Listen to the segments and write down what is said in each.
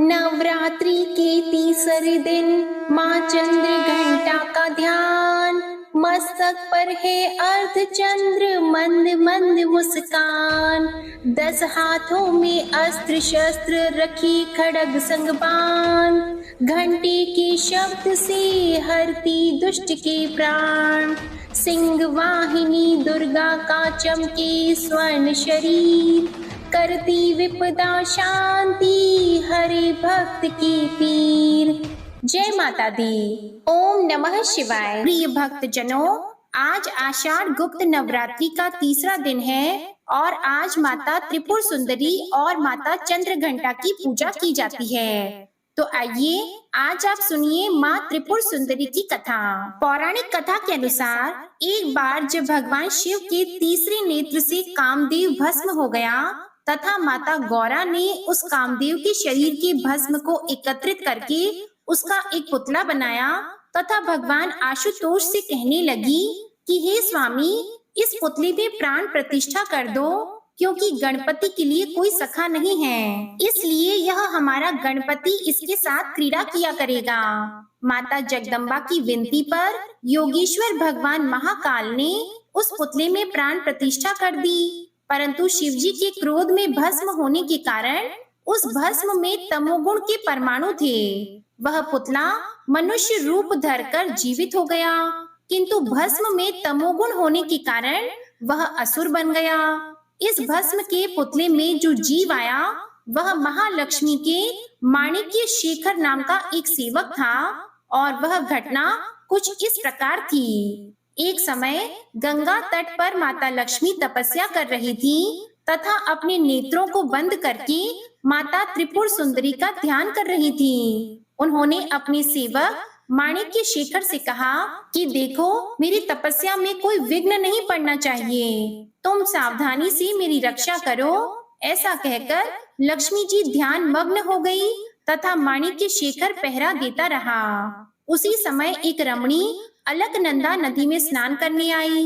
नवरात्रि के तीसरे दिन माँ चंद्र घंटा का ध्यान, मस्तक पर है अर्ध चंद्र मंद मंद मुस्कान। 10 हाथों में अस्त्र शस्त्र रखी खड़ग संग बाण, घंटे के शब्द से हरती दुष्ट के प्राण। सिंह वाहिनी दुर्गा का चमके स्वर्ण शरीर, करती विपदा शांति हरे भक्त की पीर। जय माता दी। ओम नमः शिवाय। प्रिय भक्त जनों, आज आषाढ़ गुप्त नवरात्रि का तीसरा दिन है और आज माता त्रिपुर सुंदरी और माता चंद्रघंटा की पूजा की जाती है। तो आइए आज आप सुनिए माँ त्रिपुर सुंदरी की कथा। पौराणिक कथा के अनुसार एक बार जब भगवान शिव के तीसरे नेत्र से कामदेव भस्म हो गया तथा माता गौरा ने उस कामदेव के शरीर के भस्म को एकत्रित करके उसका एक पुतला बनाया तथा भगवान आशुतोष से कहने लगी कि हे स्वामी, इस पुतले में प्राण प्रतिष्ठा कर दो, क्योंकि गणपति के लिए कोई सखा नहीं है, इसलिए यह हमारा गणपति इसके साथ क्रीड़ा किया करेगा। माता जगदम्बा की विनती पर योगेश्वर भगवान महाकाल ने उस पुतले में प्राण प्रतिष्ठा कर दी, परंतु शिवजी के क्रोध में भस्म होने के कारण उस भस्म में तमोगुण के परमाणु थे। वह पुतला मनुष्य रूप धरकर जीवित हो गया, किंतु भस्म में तमोगुण होने के कारण वह असुर बन गया। इस भस्म के पुतले में जो जीव आया वह महालक्ष्मी के माणिक्य शेखर नाम का एक सेवक था और वह घटना कुछ इस प्रकार थी। एक समय गंगा तट पर माता लक्ष्मी तपस्या कर रही थी तथा अपने नेत्रों को बंद करके माता त्रिपुर सुंदरी का ध्यान कर रही थी। उन्होंने अपने सेवक माणिक्य शेखर से कहा कि देखो, मेरी तपस्या में कोई विघ्न नहीं पड़ना चाहिए, तुम सावधानी से मेरी रक्षा करो। ऐसा कहकर लक्ष्मी जी ध्यान मग्न हो गई तथा माणिक्य शेखर पहरा देता रहा। उसी समय एक रमणी अलकनंदा नदी में स्नान करने आई।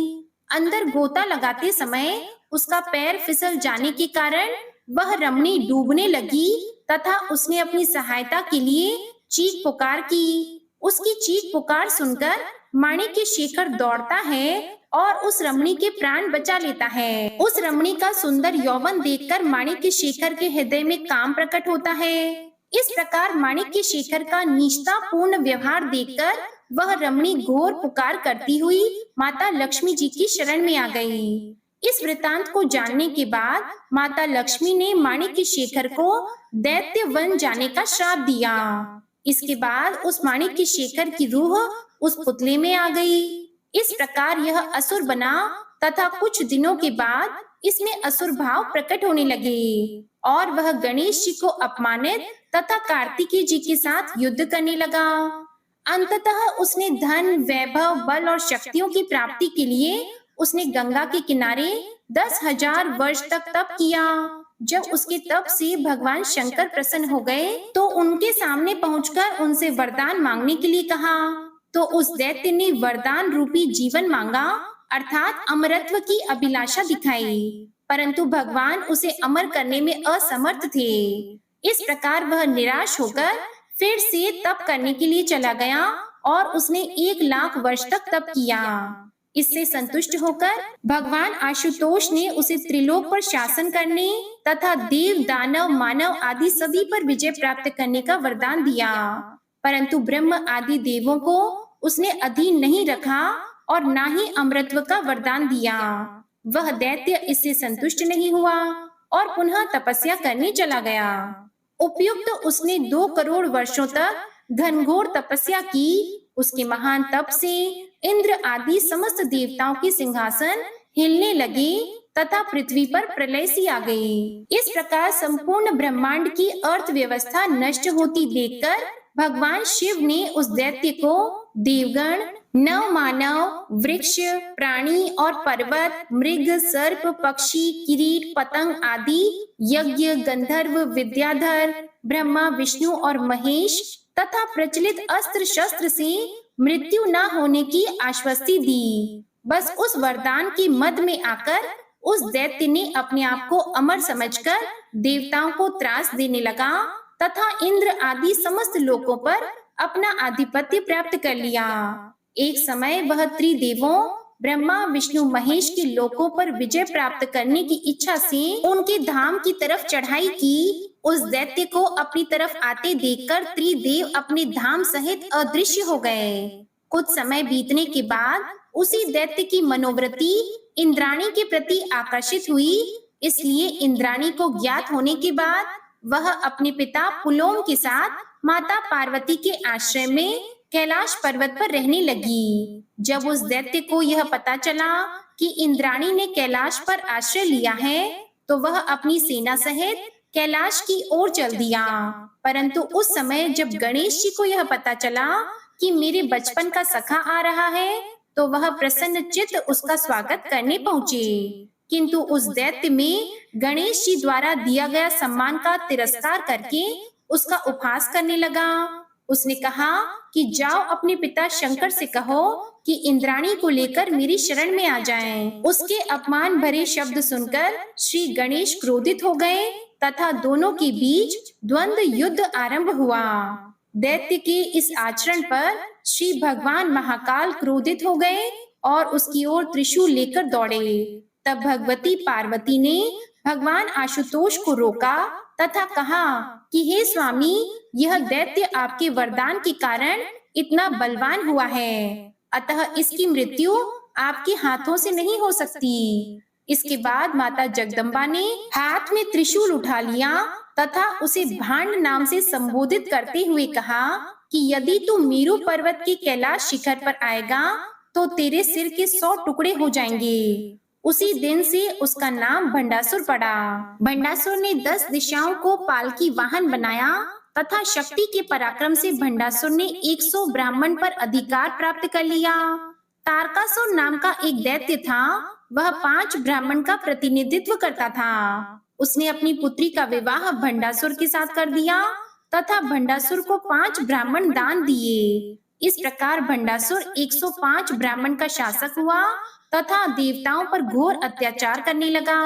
अंदर गोता लगाते समय उसका पैर फिसल जाने के कारण वह रमणी डूबने लगी तथा उसने अपनी सहायता के लिए चीख पुकार की। उसकी चीख पुकार सुनकर माणिक्य शेखर दौड़ता है और उस रमणी के प्राण बचा लेता है। उस रमणी का सुंदर यौवन देखकर माणिक्य शेखर के हृदय में काम प्रकट होता है। इस प्रकार माणिक्य शेखर का निष्ठापूर्ण व्यवहार देखकर वह रमणी घोर पुकार करती हुई माता लक्ष्मी जी की शरण में आ गई। इस वृतांत को जानने के बाद माता लक्ष्मी ने माणिक्य शेखर को दैत्य वन जाने का श्राप दिया। इसके बाद उस माणिक्य शेखर की रूह उस पुतले में आ गई। इस प्रकार यह असुर बना तथा कुछ दिनों के बाद इसमें असुर भाव प्रकट होने लगे और वह गणेश जी को अपमानित तथा कार्तिकेय जी के साथ युद्ध करने लगा। अंततः उसने धन, वैभव, बल और शक्तियों की प्राप्ति के लिए उसने गंगा के किनारे 10,000 वर्ष तक तप किया। जब उसके तप से भगवान शंकर प्रसन्न हो गए तो उनके सामने पहुंचकर उनसे वरदान मांगने के लिए कहा। तो उस दैत्य ने वरदान रूपी जीवन मांगा, अर्थात अमरत्व की अभिलाषा दिखाई, परंतु भगवान उसे अमर करने में असमर्थ थे। इस प्रकार वह निराश होकर फिर से तप करने के लिए चला गया और उसने 1,00,000 वर्ष तक तप किया। इससे संतुष्ट होकर भगवान आशुतोष ने उसे त्रिलोक पर शासन करने तथा देव, दानव, मानव आदि सभी पर विजय प्राप्त करने का वरदान दिया, परंतु ब्रह्म आदि देवों को उसने अधीन नहीं रखा और ना ही अमरत्व का वरदान दिया। वह दैत्य इससे संतुष्ट नहीं हुआ और पुनः तपस्या करने चला गया। उपयुक्त उसने 2 करोड़ वर्षों तक घनघोर तपस्या की। उसके महान तप से इंद्र आदि समस्त देवताओं के सिंहासन हिलने लगे तथा पृथ्वी पर प्रलय सी आ गई। इस प्रकार संपूर्ण ब्रह्मांड की अर्थव्यवस्था नष्ट होती देखकर भगवान शिव ने उस दैत्य को देवगण, नव मानव, वृक्ष, प्राणी और पर्वत, मृग, सर्प, पक्षी, किरीट, पतंग आदि यज्ञ, गंधर्व, विद्याधर, ब्रह्मा, विष्णु और महेश तथा प्रचलित अस्त्र शस्त्र से मृत्यु न होने की आश्वस्ति दी। बस उस वरदान के मद में आकर उस दैत्य ने अपने आप को अमर समझकर देवताओं को त्रास देने लगा तथा इंद्र आदि समस्त लोकों पर अपना आधिपत्य प्राप्त कर लिया। एक समय वह त्रिदेवों ब्रह्मा विष्णु महेश के लोकों पर विजय प्राप्त करने की इच्छा से उनके धाम की तरफ चढ़ाई की। उस दैत्य को अपनी तरफ आते देखकर त्रिदेव अपने धाम सहित अदृश्य हो गए। कुछ समय बीतने के बाद उसी दैत्य की मनोवृत्ति इंद्राणी के प्रति आकर्षित हुई, इसलिए इंद्राणी को ज्ञात होने के बाद वह अपने पिता पुलोम के साथ माता पार्वती के आश्रय में कैलाश पर्वत पर रहने लगी। जब उस दैत्य को यह पता चला कि इंद्राणी ने कैलाश पर आश्रय लिया है, तो वह अपनी सेना सहित कैलाश की ओर चल दिया। परंतु उस समय जब गणेश जी को यह पता चला कि मेरे बचपन का सखा आ रहा है, तो वह प्रसन्न चित्त उसका स्वागत करने पहुँचे। किंतु उस दैत्य में गणेश जी द्वारा दिया गया सम्मान का तिरस्कार करके उसका उपहास करने लगा। उसने कहा कि जाओ अपने पिता शंकर से कहो कि इंद्राणी को लेकर मेरी शरण में आ जाएं। उसके अपमान भरे शब्द सुनकर श्री गणेश क्रोधित हो गए तथा दोनों के बीच द्वंद्व युद्ध आरंभ हुआ। दैत्य के इस आचरण पर श्री भगवान महाकाल क्रोधित हो गए और उसकी ओर त्रिशूल लेकर दौड़े। तब भगवती पार्वती ने भगवान आशुतोष को रोका तथा कहा कि हे स्वामी, यह दैत्य आपके वरदान के कारण इतना बलवान हुआ है, अतः इसकी मृत्यु आपके हाथों से नहीं हो सकती। इसके बाद माता जगदम्बा ने हाथ में त्रिशूल उठा लिया तथा उसे भांड नाम से संबोधित करते हुए कहा कि यदि तू मेरू पर्वत के कैलाश शिखर पर आएगा तो तेरे सिर के 100 टुकड़े हो जाएंगे। उसी दिन से उसका नाम भंडासुर पड़ा। भंडासुर ने 10 दिशाओं को पालकी वाहन बनाया तथा शक्ति के पराक्रम से भंडासुर ने 100 ब्राह्मण पर अधिकार प्राप्त कर लिया। तारकासुर नाम का एक दैत्य था, वह 5 ब्राह्मण का प्रतिनिधित्व करता था। उसने अपनी पुत्री का विवाह भंडासुर के साथ कर दिया तथा भंडासुर को 5 ब्राह्मण दान दिए। इस प्रकार भंडासुर 105 ब्राह्मण का शासक हुआ तथा देवताओं पर घोर अत्याचार करने लगा।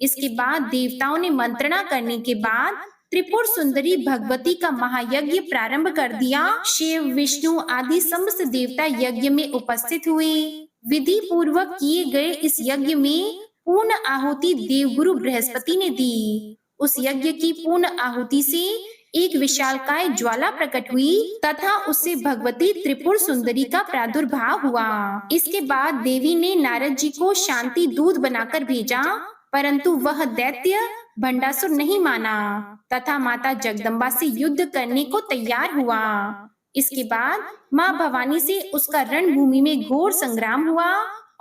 इसके बाद देवताओं ने मंत्रणा करने के बाद त्रिपुर सुंदरी भगवती का महायज्ञ प्रारंभ कर दिया। शिव विष्णु आदि समस्त देवता यज्ञ में उपस्थित हुए। विधि पूर्वक किए गए इस यज्ञ में पूर्ण आहुति देवगुरु बृहस्पति ने दी। उस यज्ञ की पूर्ण आहुति से एक विशालकाय ज्वाला प्रकट हुई तथा उससे भगवती त्रिपुर सुंदरी का प्रादुर्भाव हुआ। इसके बाद देवी ने नारद जी को शांति दूत बनाकर भेजा, परंतु वह दैत्य भंडासुर नहीं माना तथा माता जगदम्बा से युद्ध करने को तैयार हुआ। इसके बाद माँ भवानी से उसका रणभूमि में घोर संग्राम हुआ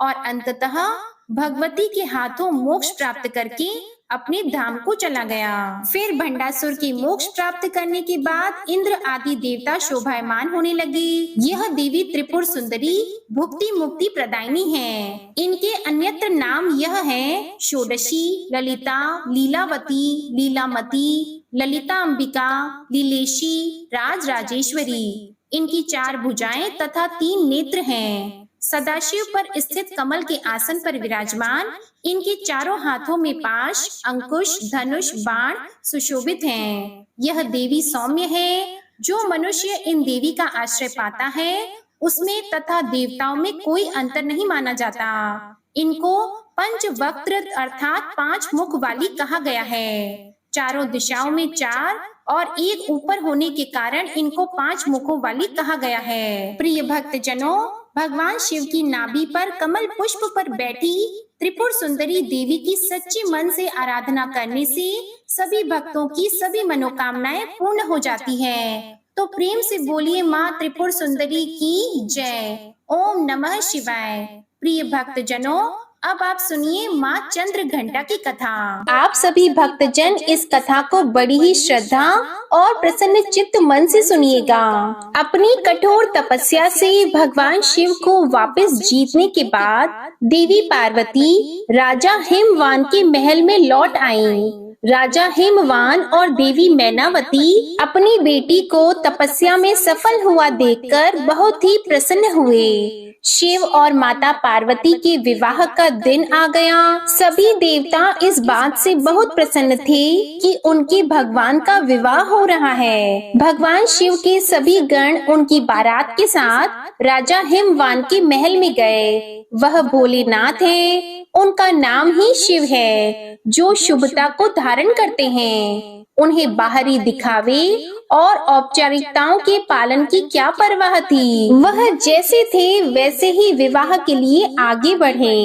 और अंततः भगवती के हाथों मोक्ष प्राप्त करके अपने धाम को चला गया। फिर भंडासुर के मोक्ष प्राप्त करने के बाद इंद्र आदि देवता शोभायमान होने लगे। यह देवी त्रिपुर सुंदरी भुक्ति मुक्ति प्रदायिनी है। इनके अन्यत्र नाम यह है षोडशी, ललिता, लीलावती, लीलामती, ललिता अंबिका, लीलेशी, राज राजेश्वरी। इनकी 4 भुजाएं तथा 3 नेत्र हैं। सदाशिव पर स्थित कमल के आसन पर विराजमान इनके चारों हाथों में पाश, अंकुश, धनुष, बाण सुशोभित हैं। यह देवी सौम्य है। जो मनुष्य इन देवी का आश्रय पाता है उसमें तथा देवताओं में कोई अंतर नहीं माना जाता। इनको पंचवक्त्र अर्थात 5 मुख वाली कहा गया है। चारों दिशाओं में 4 और एक ऊपर होने के कारण इनको 5 मुखों वाली कहा गया है। प्रिय भक्त जनों, भगवान शिव की नाभि पर कमल पुष्प पर बैठी त्रिपुर सुंदरी देवी की सच्चे मन से आराधना करने से सभी भक्तों की सभी मनोकामनाएं पूर्ण हो जाती हैं। तो प्रेम से बोलिए माँ त्रिपुर सुंदरी की जय। ओम नमः शिवाय। प्रिय भक्त जनों, अब आप सुनिए माँ चंद्र घंटा की कथा। आप सभी भक्तजन इस कथा को बड़ी ही श्रद्धा और प्रसन्न चित्त मन से सुनिएगा। अपनी कठोर तपस्या से भगवान शिव को वापस जीतने के बाद देवी पार्वती राजा हिमवान के महल में लौट आईं। राजा हिमवान और देवी मैनावती अपनी बेटी को तपस्या में सफल हुआ देखकर बहुत ही प्रसन्न हुए। शिव और माता पार्वती के विवाह का दिन आ गया। सभी देवता इस बात से बहुत प्रसन्न थे कि उनके भगवान का विवाह हो रहा है। भगवान शिव के सभी गण उनकी बारात के साथ राजा हिमवान के महल में गए। वह भोलेनाथ है, उनका नाम ही शिव है, जो शुभता को धारण करते हैं। उन्हें बाहरी दिखावे और औपचारिकताओं के पालन की क्या परवाह थी। वह जैसे थे वैसे ही विवाह के लिए आगे बढ़े।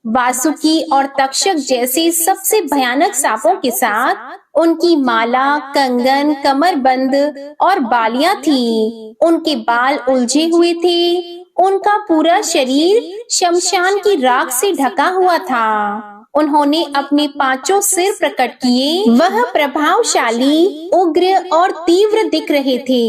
वासुकी और तक्षक जैसे सबसे भयानक सांपों के साथ उनकी माला, कंगन, कमरबंद और बालियां थी। उनके बाल उलझे हुए थे। उनका पूरा शरीर शमशान की राख से ढका हुआ था। उन्होंने अपने 5 सिर प्रकट किए। वह प्रभावशाली, उग्र और तीव्र दिख रहे थे।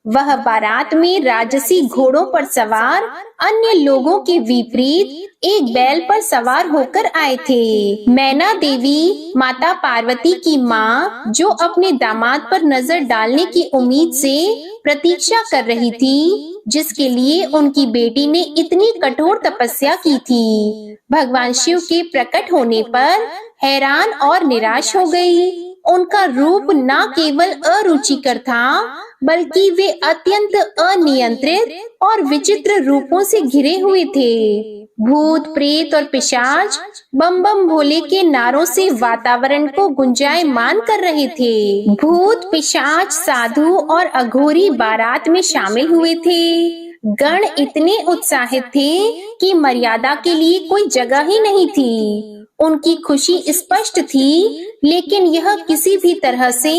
वह बारात में राजसी घोड़ों पर सवार अन्य लोगों के विपरीत एक बैल पर सवार होकर आए थे। मैना देवी माता पार्वती की माँ, जो अपने दामाद पर नजर डालने की उम्मीद से प्रतीक्षा कर रही थी, जिसके लिए उनकी बेटी ने इतनी कठोर तपस्या की थी, भगवान शिव के प्रकट होने पर हैरान और निराश हो गई। उनका रूप न केवल अरुचिकर था, बल्कि वे अत्यंत अनियंत्रित और विचित्र रूपों से घिरे हुए थे। भूत, प्रेत और पिशाच बम बम भोले के नारों से वातावरण को गुंजायमान कर रहे थे। भूत, पिशाच, साधु और अघोरी बारात में शामिल हुए थे। गण इतने उत्साहित थे कि मर्यादा के लिए कोई जगह ही नहीं थी। उनकी खुशी स्पष्ट थी, लेकिन यह किसी भी तरह से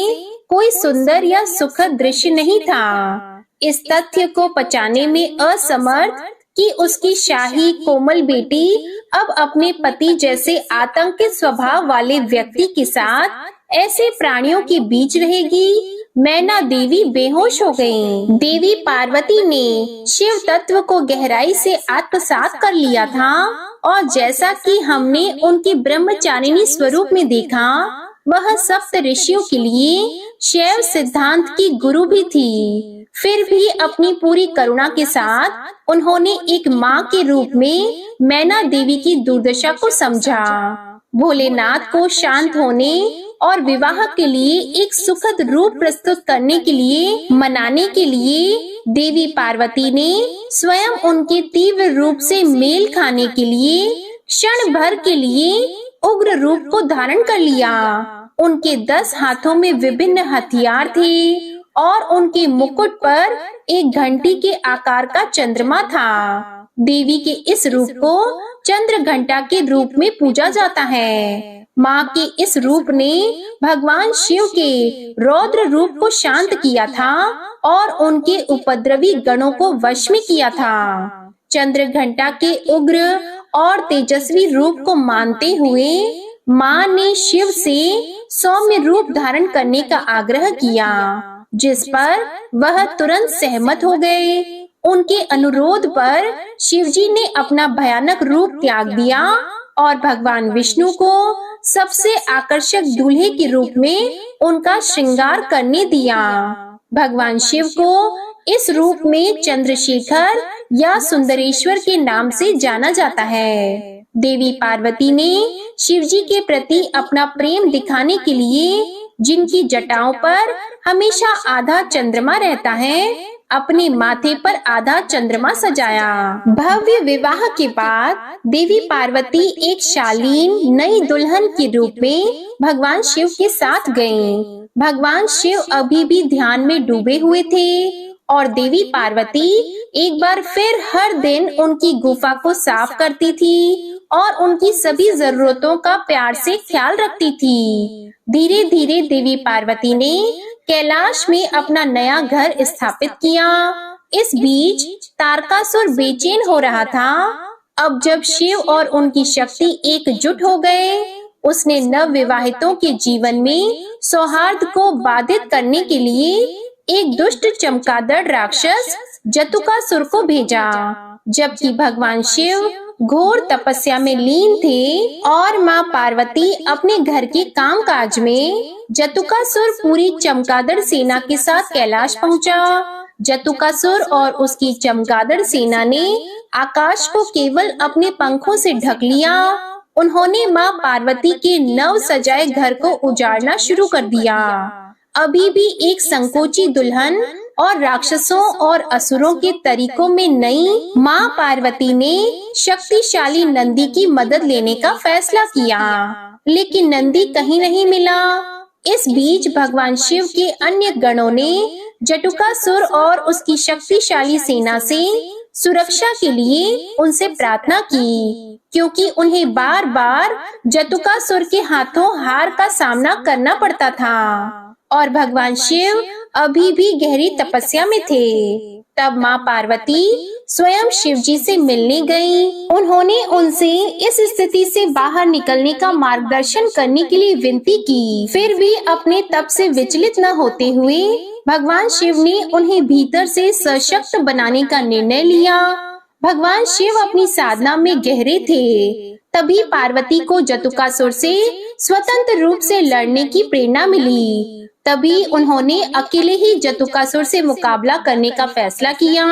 कोई सुंदर या सुखद दृश्य नहीं था। इस तथ्य को पचाने में असमर्थ कि उसकी शाही कोमल बेटी अब अपने पति जैसे आतंकित स्वभाव वाले व्यक्ति के साथ ऐसे प्राणियों के बीच रहेगी, मैना देवी बेहोश हो गईं। देवी पार्वती ने शिव तत्व को गहराई से आत्मसात कर लिया था और जैसा कि हमने उनके ब्रह्मचारिणी स्वरूप में देखा, वह सप्त ऋषियों के लिए शैव सिद्धांत की गुरु भी थी। फिर भी अपनी पूरी करुणा के साथ उन्होंने एक माँ के रूप में मैना देवी की दुर्दशा को समझा। भोलेनाथ को शांत होने और विवाह के लिए एक सुखद रूप प्रस्तुत करने के लिए मनाने के लिए देवी पार्वती ने स्वयं उनके तीव्र रूप से मेल खाने के लिए क्षण भर के लिए उग्र रूप को धारण कर लिया। उनके 10 हाथों में विभिन्न हथियार थे और उनके मुकुट पर एक घंटी के आकार का चंद्रमा था। देवी के इस रूप को चंद्र घंटा के रूप में पूजा जाता है। माँ के इस रूप ने भगवान शिव के रौद्र रूप को शांत किया था और उनके उपद्रवी गणों को वश में किया था। चंद्र घंटा के उग्र और तेजस्वी रूप को मानते हुए माँ ने शिव से सौम्य रूप धारण करने का आग्रह किया, जिस पर वह तुरंत सहमत हो गए। उनके अनुरोध पर शिवजी ने अपना भयानक रूप त्याग दिया और भगवान विष्णु को सबसे आकर्षक दूल्हे के रूप में उनका श्रृंगार करने दिया। भगवान शिव को इस रूप में चंद्रशेखर या सुंदरेश्वर के नाम से जाना जाता है। देवी पार्वती ने शिवजी के प्रति अपना प्रेम दिखाने के लिए, जिनकी जटाओं पर हमेशा आधा चंद्रमा रहता है, अपने माथे पर आधा चंद्रमा सजाया। भव्य विवाह के बाद देवी पार्वती एक शालीन नई दुल्हन के रूप में भगवान शिव के साथ गईं। भगवान शिव अभी भी ध्यान में डूबे हुए थे और देवी पार्वती एक बार फिर हर दिन उनकी गुफा को साफ करती थी और उनकी सभी जरूरतों का प्यार से ख्याल रखती थी। धीरे धीरे देवी पार्वती ने कैलाश में अपना नया घर स्थापित किया। इस बीच तारकासुर बेचैन हो रहा था। अब जब शिव और उनकी शक्ति एकजुट हो गए, उसने नव विवाहितों के जीवन में सौहार्द को बाधित करने के लिए एक दुष्ट चमगादड़ राक्षस जतुकासुर को भेजा। जबकि भगवान शिव घोर तपस्या में लीन थे और माँ पार्वती अपने घर के कामकाज में। जतुकासुर पूरी चमगादड़ सेना के साथ कैलाश पहुंचा। जतुकासुर और उसकी चमगादड़ सेना ने आकाश को केवल अपने पंखों से ढक लिया। उन्होंने माँ पार्वती के नव सजाए घर को उजाड़ना शुरू कर दिया। अभी भी एक संकोची दुल्हन और राक्षसों और असुरों के तरीकों में नई माँ पार्वती ने शक्तिशाली नंदी की मदद लेने का फैसला किया, लेकिन नंदी कहीं नहीं मिला। इस बीच भगवान शिव के अन्य गणों ने जटुकासुर और उसकी शक्तिशाली सेना से सुरक्षा के लिए उनसे प्रार्थना की, क्योंकि उन्हें बार बार जटुकासुर के हाथों हार का सामना करना पड़ता था और भगवान शिव अभी भी गहरी तपस्या में थे। तब माँ पार्वती स्वयं शिव जी से मिलने गईं। उन्होंने उनसे इस स्थिति से बाहर निकलने का मार्गदर्शन करने के लिए विनती की। फिर भी अपने तप से विचलित न होते हुए भगवान शिव ने उन्हें भीतर से सशक्त बनाने का निर्णय लिया। भगवान शिव अपनी साधना में गहरे थे। तभी पार्वती को जतुकासुर से स्वतंत्र रूप से लड़ने की प्रेरणा मिली। तभी उन्होंने अकेले ही जतुकासुर से मुकाबला करने का फैसला किया।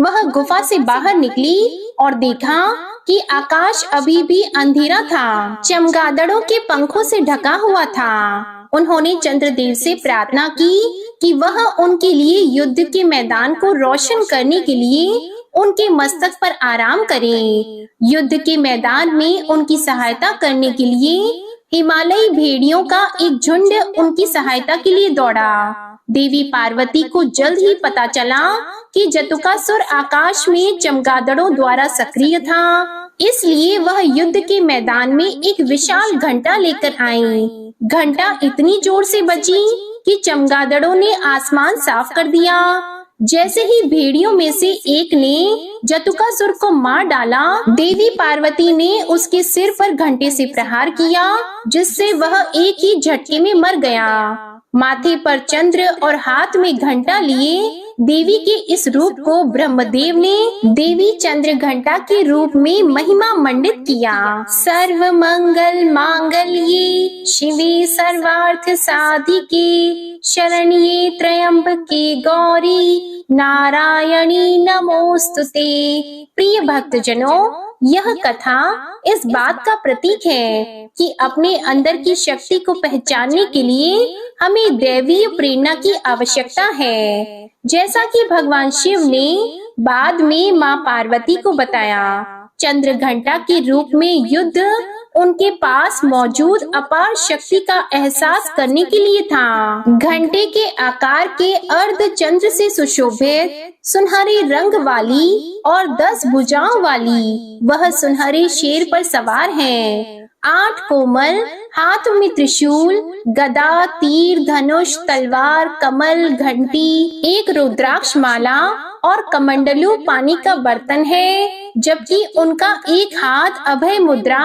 वह गुफा से बाहर निकली और देखा कि आकाश अभी भी अंधेरा था, चमगादड़ों के पंखों से ढका हुआ था। उन्होंने चंद्रदेव से प्रार्थना की कि वह उनके लिए युद्ध के मैदान को रोशन करने के लिए उनके मस्तक पर आराम करें। युद्ध के मैदान में उनकी सहायता करने के लिए हिमालयी भेड़ियों का एक झुंड उनकी सहायता के लिए दौड़ा। देवी पार्वती को जल्द ही पता चला कि जतुकासुर आकाश में चमगादड़ों द्वारा सक्रिय था, इसलिए वह युद्ध के मैदान में एक विशाल घंटा लेकर आई। घंटा इतनी जोर से बजी कि चमगादड़ों ने आसमान साफ कर दिया। जैसे ही भेड़ियों में से एक ने जतुकासुर को मार डाला, देवी पार्वती ने उसके सिर पर घंटे से प्रहार किया, जिससे वह एक ही झटके में मर गया। माथे पर चंद्र और हाथ में घंटा लिए देवी के इस रूप को ब्रह्मदेव ने देवी चंद्र घंटा के रूप में महिमा मंडित किया। सर्व मंगल मांगल्ये शिवे सर्वार्थ साधिके शरण्ये त्र्यंबके गौरी नारायणी नमोस्तुते। प्रिय भक्तजनों, यह कथा इस बात का प्रतीक है कि अपने अंदर की शक्ति को पहचानने के लिए हमें दैवीय प्रेरणा की आवश्यकता है, जैसा कि भगवान शिव ने बाद में माँ पार्वती को बताया। चंद्र घंटा के रूप में युद्ध उनके पास मौजूद अपार शक्ति का एहसास करने के लिए था। घंटे के आकार के अर्ध चंद्र से सुशोभित सुनहरे रंग वाली और 10 भुजाओं वाली वह सुनहरे शेर पर सवार है। 8 कोमल हाथ में त्रिशूल, गदा, तीर, धनुष, तलवार, कमल, घंटी, एक रुद्राक्ष माला और कमंडलू पानी का बर्तन है, जबकि उनका एक हाथ अभय मुद्रा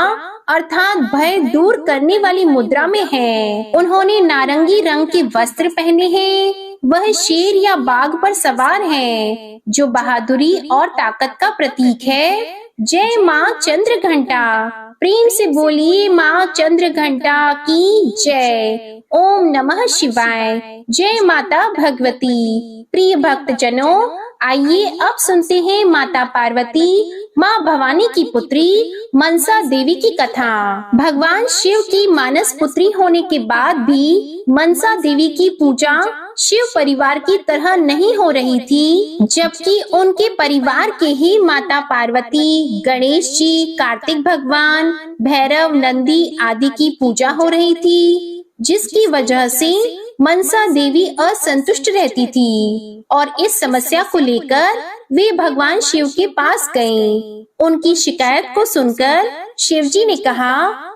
अर्थात भय दूर करने वाली मुद्रा में है। उन्होंने नारंगी रंग के वस्त्र पहने हैं। वह शेर या बाघ पर सवार है, जो बहादुरी और ताकत का प्रतीक है। जय माँ चंद्र घंटा। प्रेम से बोलिए माँ चंद्र घंटा की जय। ओम नमः शिवाय। जय माता भगवती। प्रिय भक्तजनों, आइए अब सुनते हैं माता पार्वती माँ भवानी की पुत्री मनसा देवी की कथा। भगवान शिव की मानस पुत्री होने के बाद भी मनसा देवी की पूजा शिव परिवार की तरह नहीं हो रही थी, जबकि उनके परिवार के ही माता पार्वती, गणेश जी, कार्तिक भगवान, भैरव, नंदी आदि की पूजा हो रही थी, जिसकी वजह से मनसा देवी असंतुष्ट रहती थी और इस समस्या को लेकर वे भगवान शिव के पास गईं। उनकी शिकायत को सुनकर शिव जी ने कहा,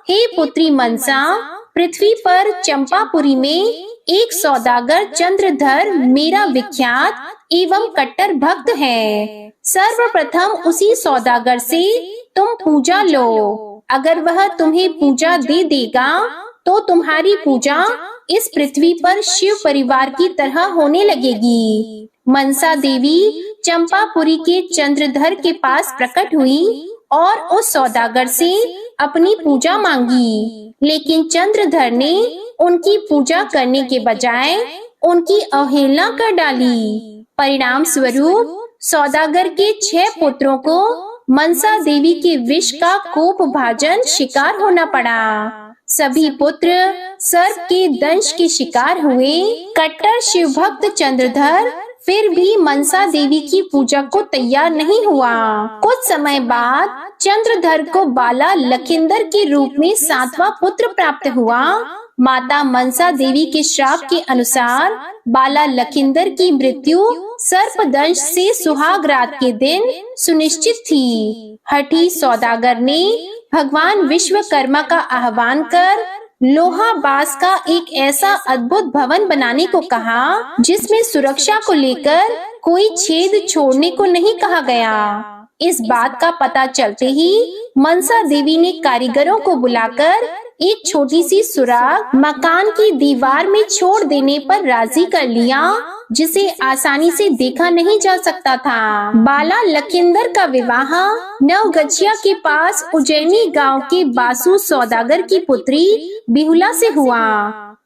हे पुत्री मनसा, पृथ्वी पर चंपापुरी में एक सौदागर चंद्रधर मेरा विख्यात एवं कट्टर भक्त है। सर्वप्रथम उसी सौदागर से तुम पूजा लो। अगर वह तुम्हें पूजा दे देगा तो तुम्हारी पूजा इस पृथ्वी पर शिव परिवार की तरह होने लगेगी। मनसा देवी चंपापुरी के चंद्रधर के पास प्रकट हुई और उस सौदागर से अपनी पूजा मांगी। लेकिन चंद्रधर ने उनकी पूजा करने के बजाय उनकी अवहेलना कर डाली। परिणाम स्वरूप सौदागर के 6 पुत्रों को मनसा देवी के विष का कोप भाजन शिकार होना पड़ा। सभी पुत्र सर्प के दंश के शिकार हुए। कट्टर शिव भक्त चंद्रधर फिर भी मनसा देवी की पूजा को तैयार नहीं हुआ। कुछ समय बाद चंद्रधर को बाला लखिंदर के रूप में 7वां पुत्र प्राप्त हुआ। माता मनसा देवी के श्राप के अनुसार बाला लखिंदर की मृत्यु सर्पदंश से सुहाग रात के दिन सुनिश्चित थी। हठी सौदागर ने भगवान विश्वकर्मा का आह्वान कर लोहा बांस का एक ऐसा अद्भुत भवन बनाने को कहा जिसमें सुरक्षा को लेकर कोई छेद छोड़ने को नहीं कहा गया। इस बात का पता चलते ही मनसा देवी ने कारीगरों को बुलाकर एक छोटी सी सुराग मकान की दीवार में छोड़ देने पर राजी कर लिया, जिसे आसानी से देखा नहीं जा सकता था। बाला लखिंदर का विवाह नवगछिया के पास उज्जैनी गांव के बासु सौदागर की पुत्री बिहुला से हुआ।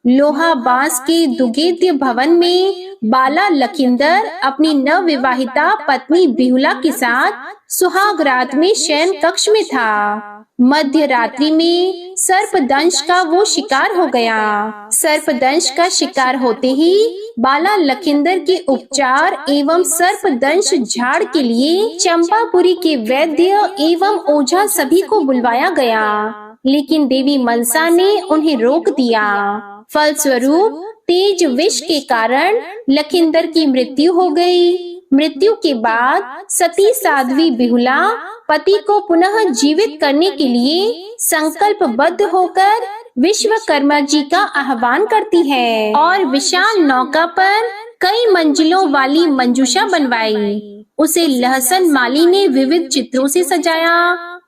लोहा बांस के दुगेद्य भवन में बाला लखिंदर अपनी नवविवाहिता पत्नी बिहुला के साथ सुहाग रात में शयन कक्ष में था। मध्य रात्रि में सर्पदंश का वो शिकार हो गया। सर्पदंश का शिकार होते ही बाला लखिंदर के उपचार एवं सर्पदंश झाड़ के लिए चंपापुरी के वैद्य एवं ओझा सभी को बुलवाया गया, लेकिन देवी मनसा ने उन्हें रोक दिया। फलस्वरूप तेज विष के कारण लखिंदर की मृत्यु हो गई। मृत्यु के बाद सती साध्वी बिहुला पति को पुनः जीवित करने के लिए संकल्पबद्ध होकर विश्वकर्मा जी का आह्वान करती है और विशाल नौका पर कई मंजिलों वाली मंजूषा बनवाई। उसे लहसन माली ने विविध चित्रों से सजाया।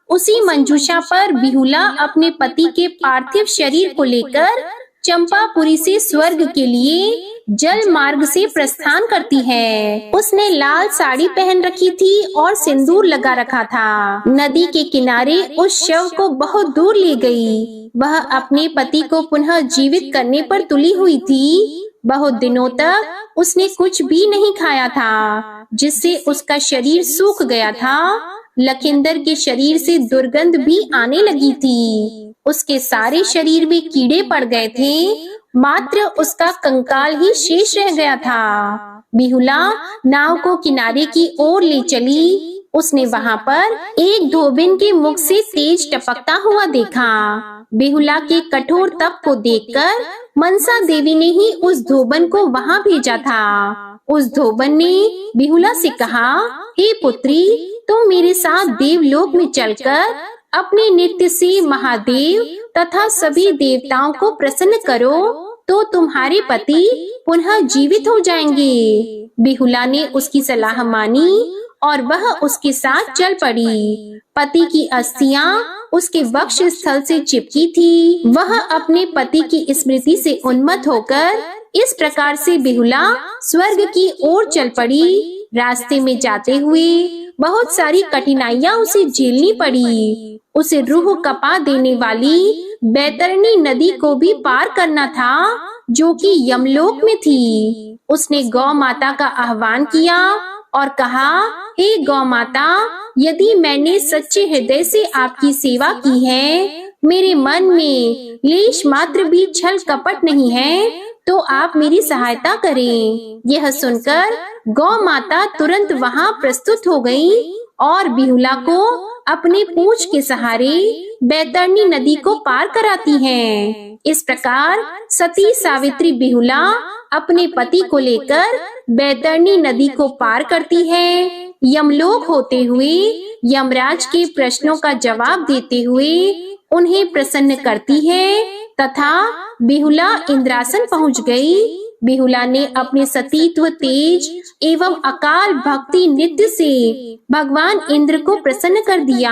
उसी मंजूषा पर बिहुला अपने पति के पार्थिव शरीर को लेकर चंपापुरी से स्वर्ग के लिए जल मार्ग से प्रस्थान करती है। उसने लाल साड़ी पहन रखी थी और सिंदूर लगा रखा था। नदी के किनारे उस शव को बहुत दूर ले गई। वह अपने पति को पुनः जीवित करने पर तुली हुई थी। बहुत दिनों तक उसने कुछ भी नहीं खाया था, जिससे उसका शरीर सूख गया था। लखिंदर के शरीर से दुर्गंध भी आने लगी थी। उसके सारे शरीर में कीड़े पड़ गए थे, मात्र उसका कंकाल ही शेष रह गया था। बिहुला नाव को किनारे की ओर ले चली। उसने वहां पर एक धोबिन के मुख से तेज टपकता हुआ देखा। बिहुला के कठोर तप को देखकर मनसा देवी ने ही उस धोबन को वहां भेजा था। उस धोबन ने बिहुला से कहा, हे पुत्री, तुम मेरे साथ देवलोक में चलकर अपने नृत्य से महादेव तथा सभी देवताओं को प्रसन्न करो, तो तुम्हारे पति पुनः जीवित हो जाएंगे। बिहुला ने उसकी सलाह मानी और वह उसके साथ चल पड़ी। पति की अस्थियां उसके वक्ष स्थल से चिपकी थी। वह अपने पति की स्मृति से उन्मत्त होकर इस प्रकार से बिहुला स्वर्ग की ओर चल पड़ी। रास्ते में जाते हुए बहुत सारी कठिनाइयां उसे झेलनी पड़ी। उसे रूह कपा देने वाली बैतरणी नदी को भी पार करना था, जो कि यमलोक में थी। उसने गौ माता का आह्वान किया और कहा, हे गौ माता, यदि मैंने सच्चे हृदय से आपकी सेवा की है, मेरे मन में लेश मात्र भी छल कपट नहीं है, तो आप मेरी सहायता करें। यह सुनकर गौ माता तुरंत वहां प्रस्तुत हो गई और बिहुला को अपने पूंछ के सहारे बैतरणी नदी को पार कराती हैं। इस प्रकार सती सावित्री बिहुला अपने पति को लेकर बैतरणी नदी को पार करती है। यमलोक होते हुए यमराज के प्रश्नों का जवाब देते हुए उन्हें प्रसन्न करती है तथा बिहुला इंद्रासन पहुंच गई। बिहुला ने अपने सतीत्व, तेज एवं अकाल भक्ति नृत्य से भगवान इंद्र को प्रसन्न कर दिया।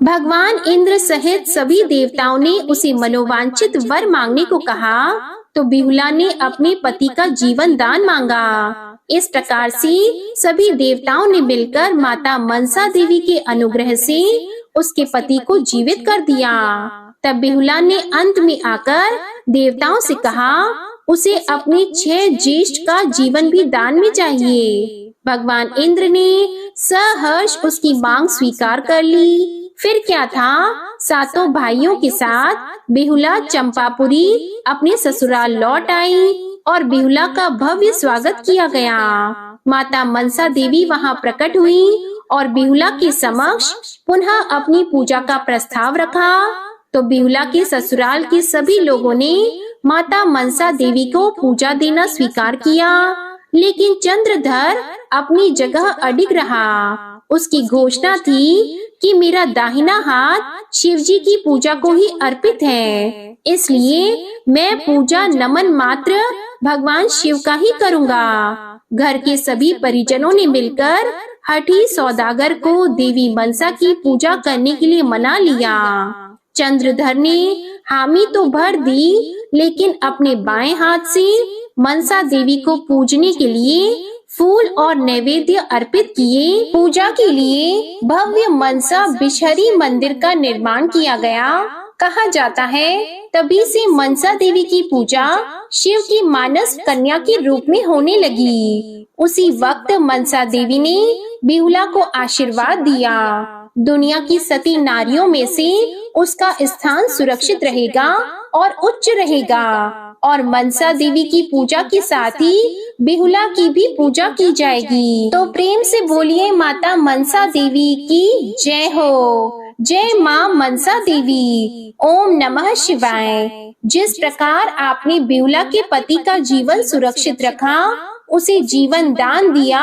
भगवान इंद्र सहित सभी देवताओं ने उसे मनोवांछित वर मांगने को कहा। तो बिहुला ने अपने पति का जीवन दान मांगा। इस प्रकार से सभी देवताओं ने मिलकर माता मनसा देवी के अनुग्रह से उसके पति को जीवित कर दिया। तब बिहुला ने अंत में आकर देवताओं से कहा, उसे अपने 6 ज्येष्ठ का जीवन भी दान में चाहिए। भगवान इंद्र ने सहर्ष उसकी मांग स्वीकार कर ली। फिर क्या था, सातों भाइयों के साथ बिहुला चंपापुरी अपने ससुराल लौट आई और बिहुला का भव्य स्वागत किया गया। माता मनसा देवी वहां प्रकट हुई और बिहुला के समक्ष पुनः अपनी पूजा का प्रस्ताव रखा। तो बिहुला के ससुराल के सभी लोगों ने माता मनसा देवी को पूजा देना स्वीकार किया, लेकिन चंद्रधर अपनी जगह अडिग रहा। उसकी घोषणा थी कि मेरा दाहिना हाथ शिवजी की पूजा को ही अर्पित है, इसलिए मैं पूजा नमन मात्र भगवान शिव का ही करूंगा। घर के सभी परिजनों ने मिलकर हठी सौदागर को देवी मनसा की पूजा करने के लिए मना लिया। चंद्रधर ने हामी तो भर दी, लेकिन अपने बाएं हाथ से मनसा देवी को पूजने के लिए फूल और नैवेद्य अर्पित किए। पूजा के लिए भव्य मनसा बिशहरी मंदिर का निर्माण किया गया। कहा जाता है तभी से मनसा देवी की पूजा शिव की मानस कन्या के रूप में होने लगी। उसी वक्त मनसा देवी ने बिहुला को आशीर्वाद दिया, दुनिया की सती नारियों में से उसका स्थान सुरक्षित रहेगा और उच्च रहेगा, और मनसा देवी की पूजा के साथ ही बिहुला की भी पूजा की जाएगी। तो प्रेम से बोलिए माता मनसा देवी की जय हो। जय माँ मनसा देवी। ओम नमः शिवाय। जिस प्रकार आपने बिहुला के पति का जीवन सुरक्षित रखा, उसे जीवन दान दिया,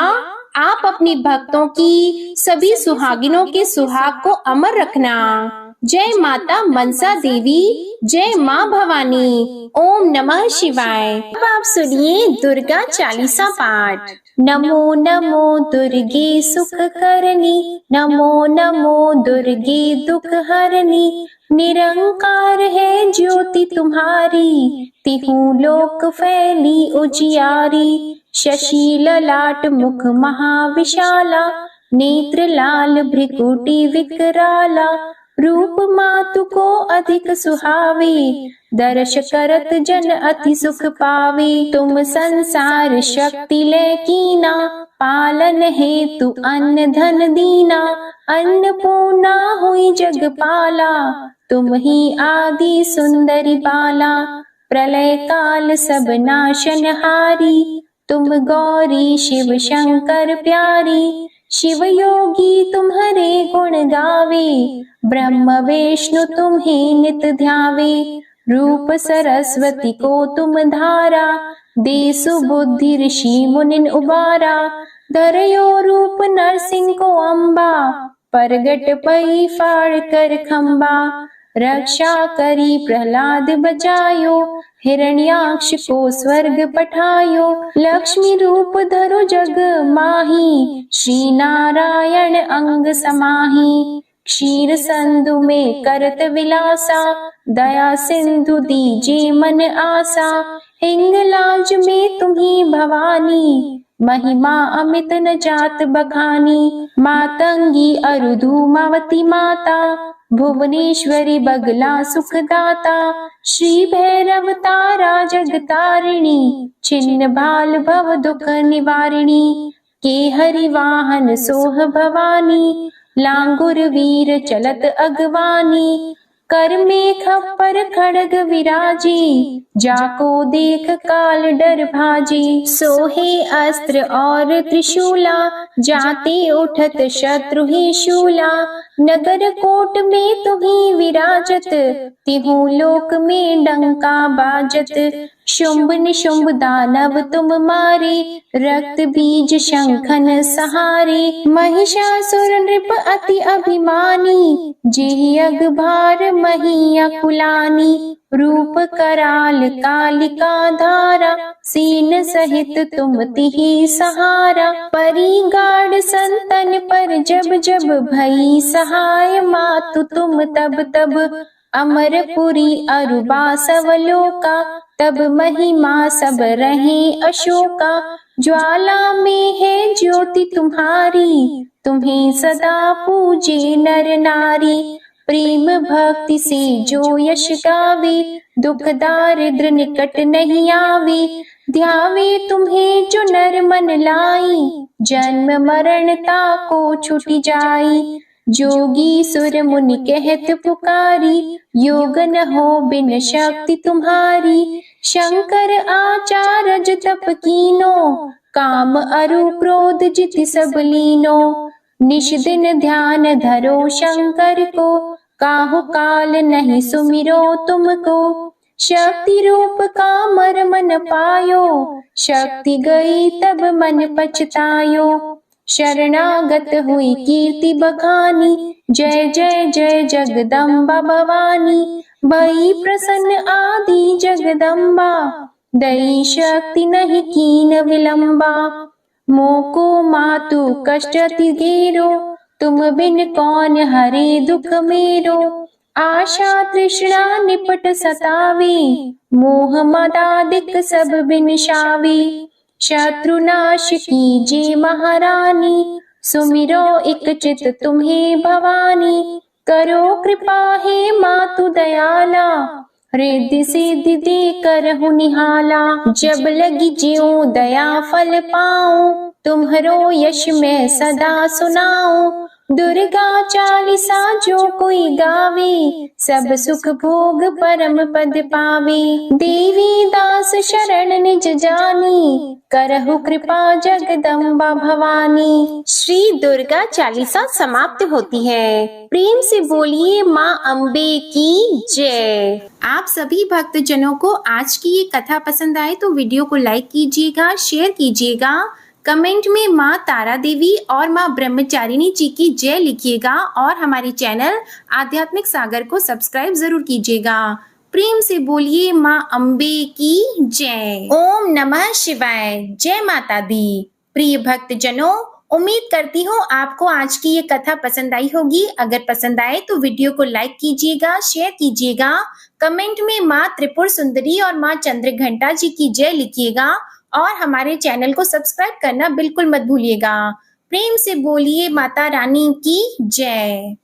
आप अपने भक्तों की सभी सुहागिनों के सुहाग को अमर रखना। जय माता मनसा देवी, जय माँ भवानी। ओम नमः शिवाय। अब आप सुनिए दुर्गा चालीसा पाठ। नमो नमो दुर्गे सुख करनी, नमो नमो दुर्गे दुख हरनी, निरंकार है ज्योति तुम्हारी, तिहु लोक फैली उजियारी। शशि ललाट मुख महाविशाला, नेत्र लाल भ्रिकुटी विकराला, रूप मातु को अधिक सुहावे, दर्श करत जन अति सुख पावे। तुम संसार शक्ति ले कीना, पालन हेतु अन्न धन दीना, अन्नपूर्णा हुई जगपाला, तुम ही आदि सुंदरी बाला। प्रलय काल सब नाशनहारी, तुम गौरी शिव शंकर प्यारी। शिव योगी तुम्हारे गुण गावे, ब्रह्म विष्णु तुम्हें नित ध्यावे। रूप सरस्वती को तुम धारा, दे सुबुद्धि ऋषि मुनिन उबारा। धरयो रूप नरसिंह को अम्बा, परगट पई फाड़ कर खम्बा। रक्षा करी प्रहलाद बचायो, हिरण्याक्ष को स्वर्ग पठायो। लक्ष्मी रूप धरो जग माही, श्री नारायण अंग समाही। क्षीर संधु में करत विलासा, दया सिंधु दीजे मन आसा। हिंगलाज में तुम्ही भवानी, महिमा अमित न जात बखानी। मातंगी अरुधुमावती माता, भुवनेश्वरी बगला सुखदाता। श्री भैरव तारा जगतारिणी, छिन्न भाल भव दुख निवारिणी। के हरि वाहन सोह भवानी, लांगुर वीर चलत अगवानी। कर में खप्पर खड़ग विराजी, जाको देख काल डर भाजी। सोहे अस्त्र और त्रिशूला, जाते उठत शत्रु ही शूला। नगर कोट में तुम्ही विराजत, तिहु लोक में डंका बाजत। शुंभ निशुंभ दानव तुम मारे, रक्त बीज शंखन सहारे। महिषासुर नृप अति अभिमानी, जेहि अगभार मही अकुलानी। रूप कराल कालिका धारा, सीन सहित तुम तिहि सहारा। परी गाढ़ संतन पर जब जब भई सहाय, मातु तुम तब तब। अमरपुरी अरुबा सवलोका, तब महिमा सब रहे अशोका। ज्वाला में है ज्योति तुम्हारी, तुम्हें सदा पूजे नर नारी। प्रेम भक्ति से जो यश गावे, दुख दारिद्र निकट नहीं आवे। ध्यावे तुम्हें जो नर मन लाई, जन्म मरणता को छुटी जाई। जोगी सुर मुनि कहत पुकारी, योग न हो बिन शक्ति तुम्हारी। शंकर आचार तप कीनो, काम अरु क्रोध जित सब लीनो। निश दिन ध्यान धरो शंकर को, काहु काल नहीं सुमिरो तुमको। शक्ति रूप कामर मन पायो, शक्ति गई तब मन पछतायो। शरणागत हुई कीर्ति बखानी, जय जय जय जगदम्बा भवानी। भई प्रसन्न आदि जगदम्बा, दई शक्ति नहीं कीन विलंबा। मोको मातु कष्ट अति घेरो, तुम बिन कौन हरे दुख मेरो। आशा तृष्णा निपट सतावे, मोह मदादिक सब बिनशावे। शत्रुनाश कीजे महारानी, सुमिरो एक चित तुम्हें भवानी। करो कृपा हे मातु दयाला, रिद्धि सिद्धि दे करहु निहाला। जब लगी ज्यों दया फल पाऊं, तुम्हरो यश मैं सदा सुनाऊं। दुर्गा चालीसा जो कोई गावे, सब सुख भोग परम पद पावे। देवी दास शरण निज जानी, करहु कृपा जगदम्बा भवानी। श्री दुर्गा चालीसा समाप्त होती है। प्रेम से बोलिए माँ अम्बे की जय। आप सभी भक्त जनों को आज की ये कथा पसंद आए तो वीडियो को लाइक कीजिएगा, शेयर कीजिएगा, कमेंट में माँ तारा देवी और माँ ब्रह्मचारिणी जी की जय लिखिएगा और हमारे चैनल आध्यात्मिक सागर को सब्सक्राइब जरूर कीजिएगा। प्रेम से बोलिए माँ अम्बे की जय। ओम नमः शिवाय। जय माता दी। प्रिय भक्त जनों, उम्मीद करती हूँ आपको आज की ये कथा पसंद आई होगी। अगर पसंद आए तो वीडियो को लाइक कीजिएगा, शेयर कीजिएगा, कमेंट में माँ त्रिपुर सुंदरी और माँ चंद्र घंटा जी की जय लिखिएगा और हमारे चैनल को सब्सक्राइब करना बिल्कुल मत भूलिएगा। प्रेम से बोलिए माता रानी की जय।